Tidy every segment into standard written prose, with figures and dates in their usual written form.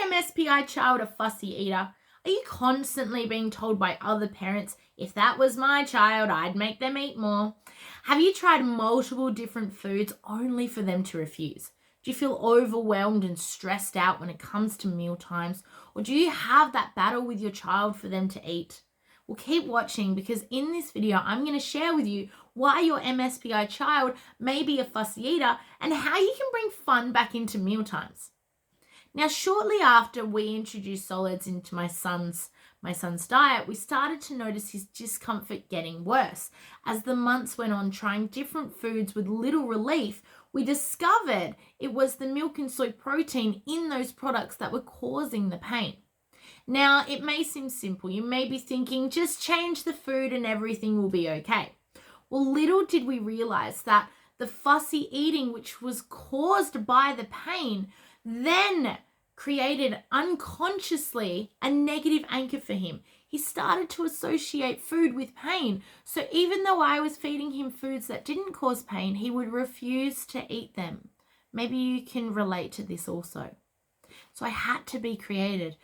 MSPI child a fussy eater? Are you constantly being told by other parents, if that was my child, I'd make them eat more? Have you tried multiple different foods only for them to refuse? Do you feel overwhelmed and stressed out when it comes to meal times? Or do you have that battle with your child for them to eat? Well, keep watching, because in this video, I'm going to share with you why your MSPI child may be a fussy eater and how you can bring fun back into meal times. Now, shortly after we introduced solids into my son's diet, we started to notice his discomfort getting worse. As the months went on, trying different foods with little relief, we discovered it was the milk and soy protein in those products that were causing the pain. Now, it may seem simple. You may be thinking, just change the food and everything will be okay. Well, little did we realize that the fussy eating, which was caused by the pain, then created unconsciously a negative anchor for him. He started to associate food with pain. So even though I was feeding him foods that didn't cause pain, he would refuse to eat them. Maybe you can relate to this also. So I had to be creative.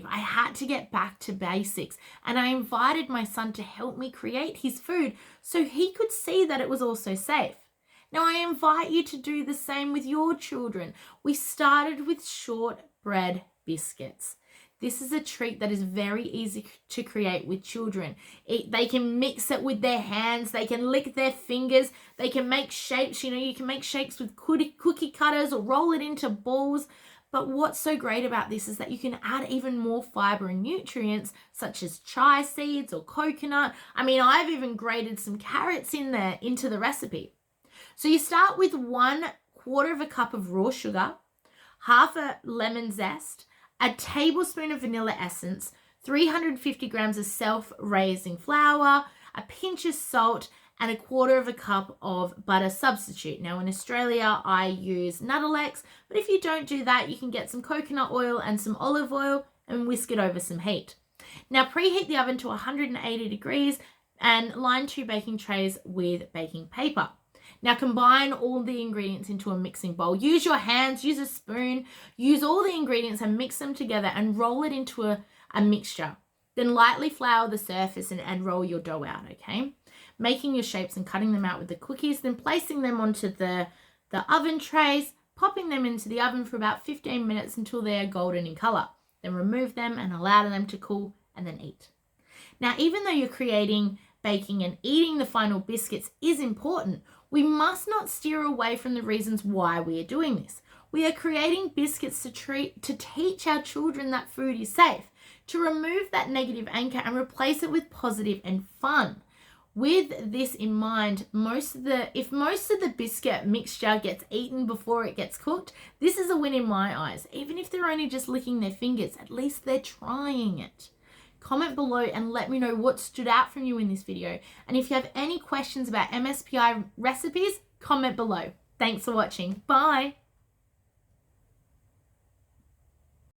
I had to get back to basics. And I invited my son to help me create his food so he could see that it was also safe. Now, I invite you to do the same with your children. We started with shortbread biscuits. This is a treat that is very easy to create with children. They can mix it with their hands. They can lick their fingers. They can make shapes. You can make shapes with cookie cutters or roll it into balls. But what's so great about this is that you can add even more fiber and nutrients, such as chia seeds or coconut. I've even grated some carrots into the recipe. So you start with 1/4 cup of raw sugar, half a lemon zest, a tablespoon of vanilla essence, 350 grams of self-raising flour, a pinch of salt, and 1/4 cup of butter substitute. Now, in Australia, I use Nuttelex, but if you don't do that, you can get some coconut oil and some olive oil and whisk it over some heat. Now, preheat the oven to 180 degrees and line 2 baking trays with baking paper. Now, combine all the ingredients into a mixing bowl. Use your hands, use a spoon, use all the ingredients and mix them together and roll it into a mixture. Then lightly flour the surface and roll your dough out, okay? Making your shapes and cutting them out with the cookies, then placing them onto the oven trays, popping them into the oven for about 15 minutes until they are golden in color. Then remove them and allow them to cool and then eat. Now, even though you're creating, baking, and eating the final biscuits is important, we must not steer away from the reasons why we are doing this. We are creating biscuits to teach our children that food is safe, to remove that negative anchor and replace it with positive and fun. With this in mind, if most of the biscuit mixture gets eaten before it gets cooked, this is a win in my eyes. Even if they're only just licking their fingers, at least they're trying it. Comment below and let me know what stood out from you in this video. And if you have any questions about MSPI recipes, comment below. Thanks for watching. Bye.